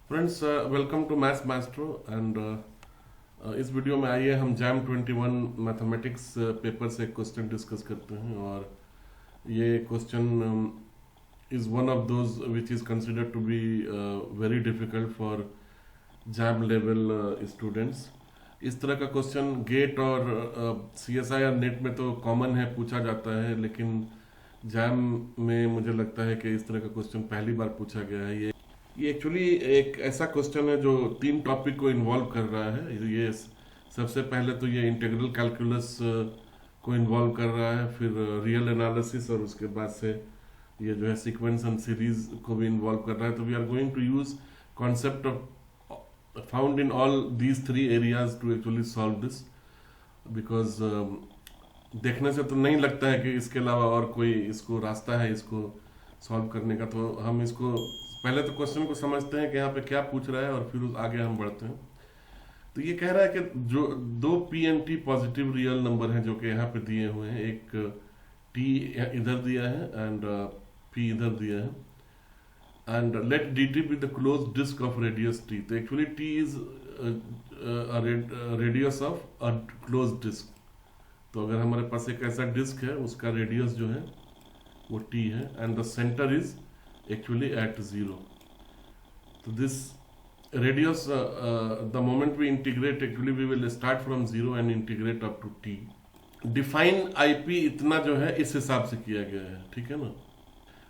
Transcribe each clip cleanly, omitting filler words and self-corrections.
Friends, welcome to maths maestro and इस video में आइए हम जैम 21 मैथमेटिक्स पेपर से एक क्वेश्चन डिस्कस करते हैं। और ये question is one of those which is considered to be very difficult for JAM level students. इस तरह का क्वेश्चन गेट और CSI और नेट में तो कॉमन है, पूछा जाता है, लेकिन जैम में मुझे लगता है कि इस तरह का क्वेश्चन पहली बार पूछा गया है। ये एक्चुअली एक ऐसा क्वेश्चन है जो 3 टॉपिक को इन्वॉल्व कर रहा है। ये सबसे पहले तो ये इंटीग्रल कैलकुलस को इन्वॉल्व कर रहा है, फिर रियल एनालिसिस, और उसके बाद से ये जो है सीक्वेंस एंड सीरीज को भी इन्वॉल्व कर रहा है। तो we are going to use concept of found in all these 3 areas to actually solve this, because देखने से तो नहीं लगता है कि इसके अलावा और कोई इसको रास्ता है इसको सॉल्व करने का। तो हम इसको पहले तो क्वेश्चन को समझते हैं कि यहाँ पे क्या पूछ रहा है, और फिर आगे हम बढ़ते हैं। तो ये कह रहा है कि जो 2 P and T positive real number हैं जो कि यहाँ पे दिए हुए हैं, एक T इधर दिया है एंड P इधर दिया है, and let dt be the close disc of radius T। तो actually T is radius of a close disc. तो अगर हमारे पास एक ऐसा डिस्क है, उसका रेडियस जो है वो T है, and the centre is actually at 0. So this radius, the moment we integrate, actually we will start from 0 and integrate up to t. Define IP इतना जो है इस हिसाब से किया गया है, ठीक है ना।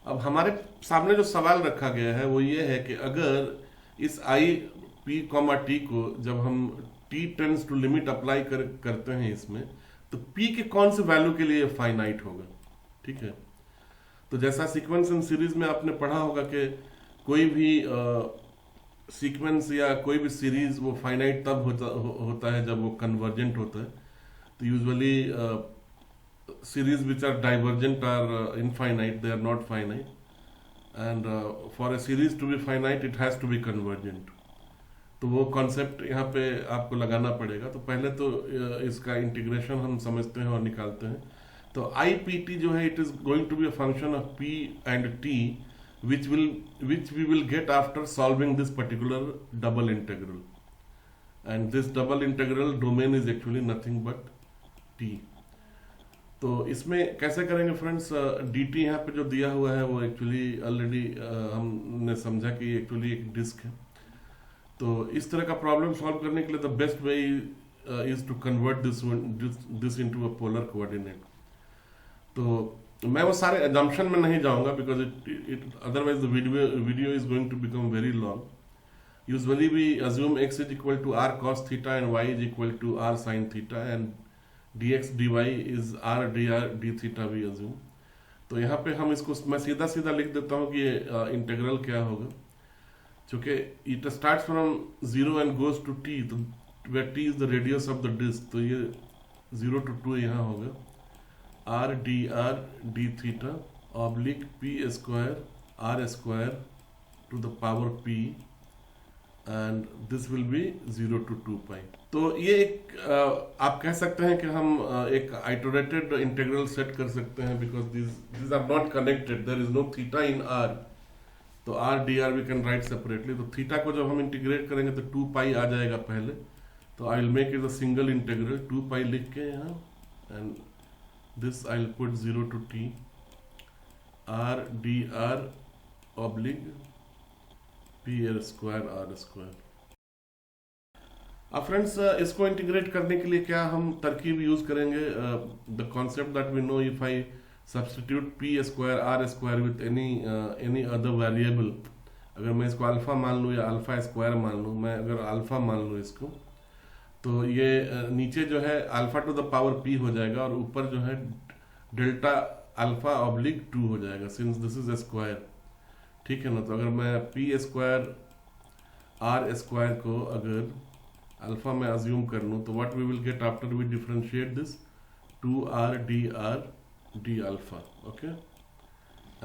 अब हमारे सामने जो सवाल रखा गया है वो ये है कि अगर इस IP, T को जब हम t tends to limit apply करते हैं इसमें, तो p के कौन से वैल्यू के लिए फाइनाइट होगा, ठीक है। तो जैसा सीक्वेंस एंड सीरीज में आपने पढ़ा होगा कि कोई भी सीक्वेंस या कोई भी सीरीज वो फाइनाइट तब होता है जब वो कन्वर्जेंट होता है। तो usually series which are divergent are infinite, they are not finite, and for a series to be finite it has to be convergent. तो वो कॉन्सेप्ट यहाँ पे आपको लगाना पड़ेगा। तो पहले तो इसका इंटीग्रेशन हम समझते हैं और निकालते हैं। तो IPT जो है it is going to be a function of P and T which we will get after solving this particular double integral, and this double integral domain is actually nothing but T। तो इसमें कैसे करेंगे friends, dt यहाँ पे जो दिया हुआ है वो एक्चुअली ऑलरेडी हमने समझा कि एक्चुअली एक डिस्क है। तो इस तरह का प्रॉब्लम सॉल्व करने के लिए the best way is to convert this into a polar coordinate. तो मैं वो सारे एजम्पशन में नहीं जाऊंगा, because it otherwise the video is going to become very long. Usually we assume x is equal to r cos theta and y is equal to r sin theta, and dx dy is r dr d theta we assume. तो यहाँ पे हम इसको मैं सीधा सीधा लिख देता हूँ कि इंटीग्रल क्या होगा, चूंकि it start from 0 and goes to t, तो where t is the radius of the disc, तो ये 0 to 2 यहाँ होगा r dr d theta oblique p square r square to the power p, and this will be 0 to 2 pi. तो ये एक आप कह सकते हैं कि हम एक आइटरेटेड इंटीग्रल सेट कर सकते हैं, because this are not connected, there is no theta in r। तो r dr we can write separately. तो थीटा को जब हम इंटीग्रेट करेंगे तो 2 पाई आ जाएगा पहले। तो आई will make it a single integral, 2 पाई लिख के यहाँ, and this I'll put 0 to t r dr oblique p square r square। अब फ्रेंड्स इसको इंटीग्रेट करने के लिए क्या हम तरकीब यूज करेंगे, the concept that we know, if I substitute p square r square with any other variable, अगर मैं इसको अल्फा मान लूँ या अल्फा स्क्वायर मान लूँ, मैं अगर अल्फा मान लूँ इसको, तो ये नीचे जो है alpha to the power p हो जाएगा, और ऊपर जो है डेल्टा अल्फा ऑब्लिक 2 हो जाएगा, सिंस दिस इज स्क्वायर, ठीक है ना। तो अगर मैं p स्क्वायर r स्क्वायर को अगर अल्फा में अज्यूम कर लूँ, तो what we will get after we differentiate this 2r dr d alpha, okay.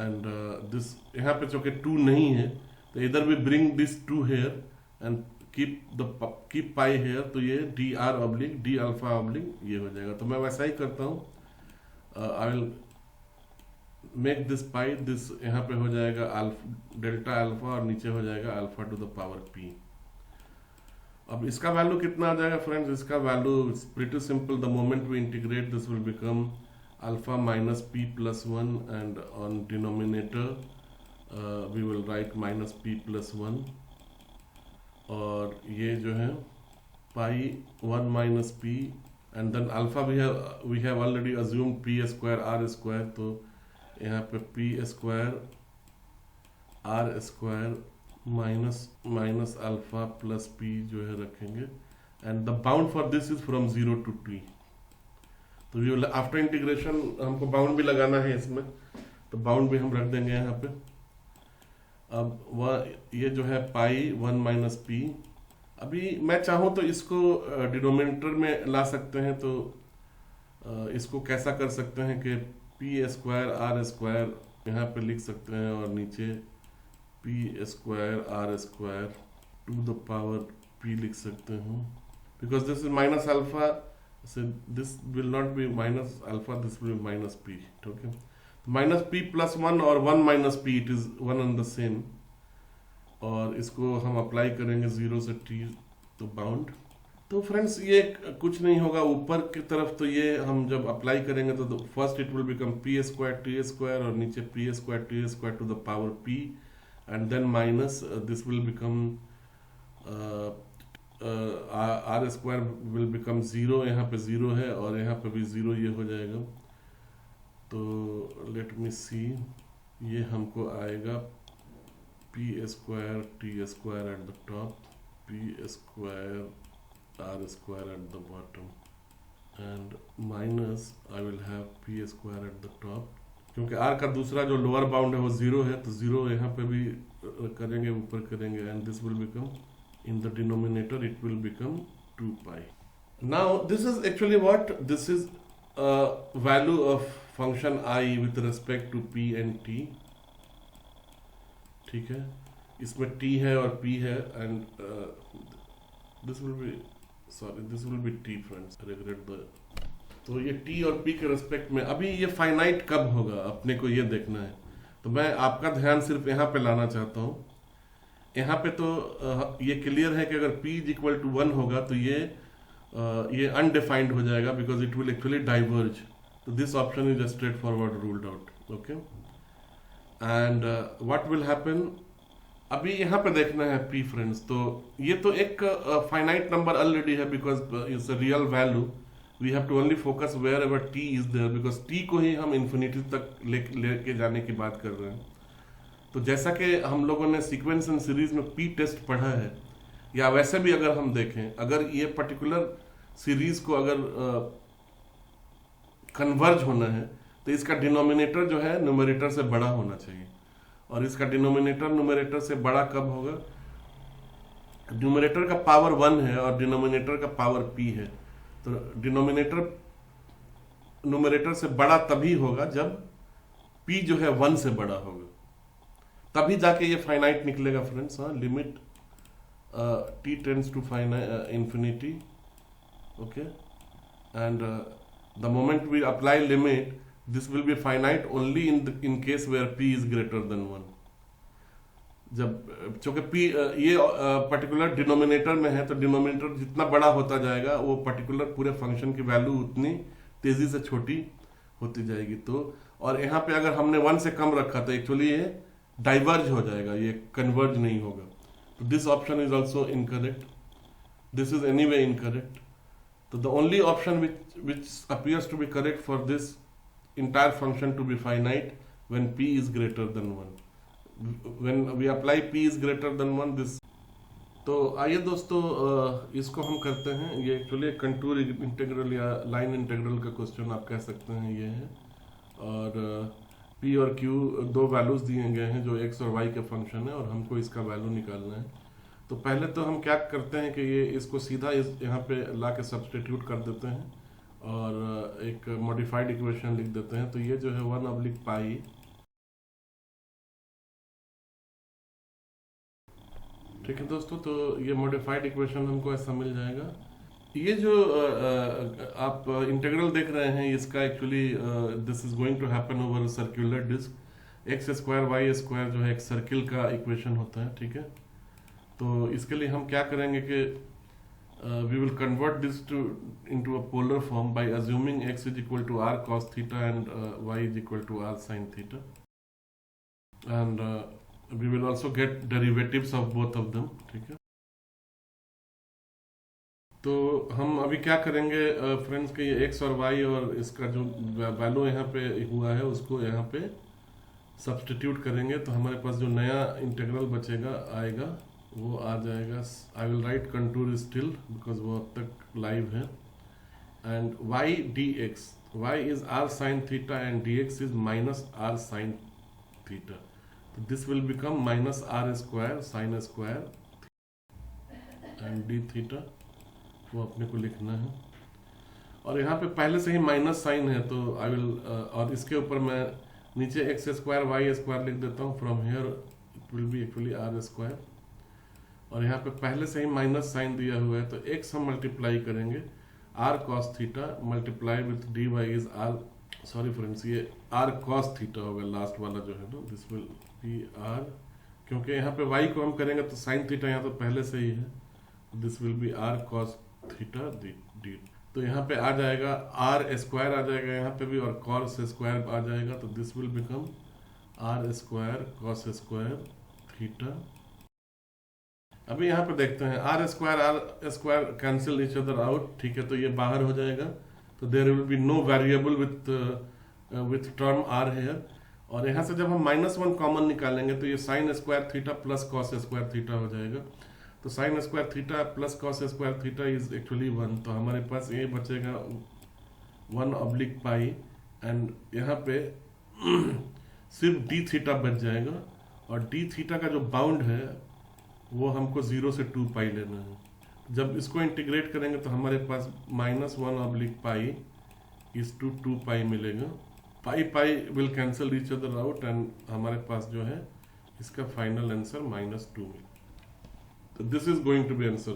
And this यहाँ पे चूंकि 2 नहीं है, तो इधर we bring this 2 here and keep pi here, तो ये dr oblique d alpha oblique ये हो जाएगा। तो मैं वैसा ही करता हूँ, I will make this pi, this यहाँ पे हो जाएगा डेल्टा अल्फा और नीचे हो जाएगा alpha to the power P. अब इसका वैल्यू कितना आ जाएगा फ्रेंड्स? इसका value is pretty simple, the moment we integrate this will become alpha minus P plus 1 and on denominator we will write minus P plus 1, और ये जो है pi 1 minus P and then alpha we have already assumed P square are square, तो यहाँ पे P square are square minus alpha plus P जो है रखेंगे, and the bound for this is from 0 to t। तो we will after integration हमको bound भी लगाना है इसमें, तो बाउंड भी हम रख देंगे यहाँ पे। अब वह ये जो है पाई 1 माइनस पी, अभी मैं चाहूँ तो इसको डिनोमिनेटर में ला सकते हैं, तो इसको कैसा कर सकते हैं कि पी स्क्वायर आर स्क्वायर यहाँ पे लिख सकते हैं और नीचे p square are square to the power p लिख सकते हैं, because this is minus alpha, so this will not be minus alpha, this will be minus p, okay? Minus p plus 1 और 1 minus p, it is one and the same, और इसको हम apply करेंगे 0 से t तो bound. तो friends ये कुछ नहीं होगा, ऊपर की तरफ तो ये हम जब अप्लाई करेंगे तो first it will become p square t square और नीचे p square t square to the power p, and then minus this will become r square will become 0, यहाँ पे 0 है और यहाँ पे भी 0, ये हो जाएगा। तो लेट मी सी, ये हमको आएगा p square t square at the top, p square are square at the bottom, and minus I will have p square at the top, क्योंकि आर का दूसरा जो लोअर बाउंड है वो 0 है, तो 0 यहाँ पे भी करेंगे, ऊपर करेंगे, and this will become in the denominator it will become 2 pi. Now this is actually what this is, value of function I with respect to p and t, ठीक है, इसमें t है और p है, and this will be t friends, regret the, तो ये t और p के रेस्पेक्ट में अभी ये फाइनाइट कब होगा अपने को ये देखना है। तो मैं आपका ध्यान सिर्फ यहाँ पे लाना चाहता हूँ, यहाँ पे तो ये क्लियर है कि अगर p इज इक्वल टू 1 होगा तो ये अनडिफाइंड हो जाएगा, because it will actually diverge, तो this option is straight forward ruled out, okay. And what will happen, अभी यहाँ पे देखना है p फ्रेंड्स, तो ये तो एक फाइनाइट नंबर ऑलरेडी है, because it's a real value, we have to only focus wherever t is there, because t को ही हम इन्फिनिटी तक लेके जाने की बात कर रहे हैं। तो जैसा कि हम लोगों ने सीक्वेंस एंड सीरीज में पी टेस्ट पढ़ा है, या वैसे भी अगर हम देखें, अगर ये पर्टिकुलर सीरीज को अगर कन्वर्ज होना है तो इसका डिनोमिनेटर जो है न्यूमरेटर से बड़ा होना चाहिए, और इसका डिनोमिनेटर न्यूमरेटर से बड़ा कब होगा? न्यूमरेटर का पावर 1 है और डिनोमिनेटर का पावर p है, तो डिनोमिनेटर न्यूमरेटर से बड़ा तभी होगा जब p जो है 1 से बड़ा होगा, तभी जाके ये फाइनाइट निकलेगा फ्रेंड्स। हाँ, limit t tends to infinity, okay, and the moment we apply limit this will be finite only in case where p is greater than 1। जब चूंकि p ये पर्टिकुलर डिनोमिनेटर में है, तो डिनोमिनेटर जितना बड़ा होता जाएगा वो पर्टिकुलर पूरे फंक्शन की वैल्यू उतनी तेजी से छोटी होती जाएगी। तो और यहाँ पे अगर हमने 1 से कम रखा तो एक्चुअली ये डाइवर्ज हो जाएगा, ये कन्वर्ज नहीं होगा। तो this option is also incorrect, this is anyway incorrect. तो the only option which appears to be correct for this entire function to be finite when p is greater than 1. When we apply p is greater than 1, this, तो आइए दोस्तों इसको हम करते हैं। ये actually contour integral या line integral का क्वेश्चन आप कह सकते हैं ये है, और p और q दो वैल्यूज दिए गए हैं जो x और y के फंक्शन है, और हमको इसका वैल्यू निकालना है। तो पहले तो हम क्या करते हैं कि ये इसको सीधा यहाँ पे ला के सब्सटीट्यूट कर देते हैं और एक मॉडिफाइड इक्वेशन लिख देते हैं। तो ये जो है 1/पाई, ठीक है दोस्तों, तो ये मॉडिफाइड इक्वेशन हमको ऐसा मिल जाएगा ये जो आप इंटीग्रल देख रहे हैं, इसका actually this is going to happen over circular disc. X square y square जो है एक सर्किल का इक्वेशन होता है, ठीक है। तो इसके लिए हम क्या करेंगे कि we will convert this into a polar form by assuming x is equal to r cos theta and y is equal to r sin theta, and we will also get derivatives of both of them, ठीक है। तो हम अभी क्या करेंगे friends कि ये x और y और इसका जो वैल्यू यहाँ पे हुआ है उसको यहाँ पे सब्सटीट्यूट करेंगे, तो हमारे पास जो नया इंटीग्रल बचेगा आएगा वो आ जाएगा। I will write contour still because वो अब तक लाइव है। And y dx, y is r sin theta and dx is minus r sin theta, तो this will become minus r square sine square and d theta, वो अपने को लिखना है। और यहाँ पे पहले से ही माइनस साइन है, तो आई विल और इसके ऊपर मैं नीचे एक्स स्क्वायर वाई स्क्वायर लिख देता हूँ। From here it will be actually r square, और यहाँ पे पहले से ही माइनस साइन दिया हुआ है, तो एक्स हम मल्टीप्लाई करेंगे r cos theta multiply with d y is r, sorry friends ये आर कॉस थीटा होगा लास्ट वाला जो है ना, दिस विल बी आर, क्योंकि यहाँ पे वाई को हम करेंगे तो साइन थीटा यहाँ तो पहले से ही है, this will be r cos theta d. तो यहाँ पे आ जाएगा आर स्क्वायर आ जाएगा यहाँ पे भी, और कॉस स्क्वायर आ जाएगा, तो this will become r square cos square theta. अभी यहाँ पे देखते हैं r square cancel each other out, ठीक है, तो ये बाहर हो जाएगा, तो there will be no variable with term r here. और यहाँ से जब हम -1 कॉमन निकालेंगे तो ये sine square theta plus cos square theta हो जाएगा, तो sine square theta plus cos square theta is actually 1, तो हमारे पास ये बचेगा 1/पाई, एंड यहाँ पे सिर्फ डी थीटा बच जाएगा, और डी थीटा का जो बाउंड है वो हमको 0 से 2 पाई लेना है। जब इसको इंटीग्रेट करेंगे तो हमारे पास -1/पाई इज टू 2 पाई मिलेगा। Pi pi will cancel each other out, and हमारे पास जो है इसका फाइनल आंसर -2 मिलेगा। So this is going to be answer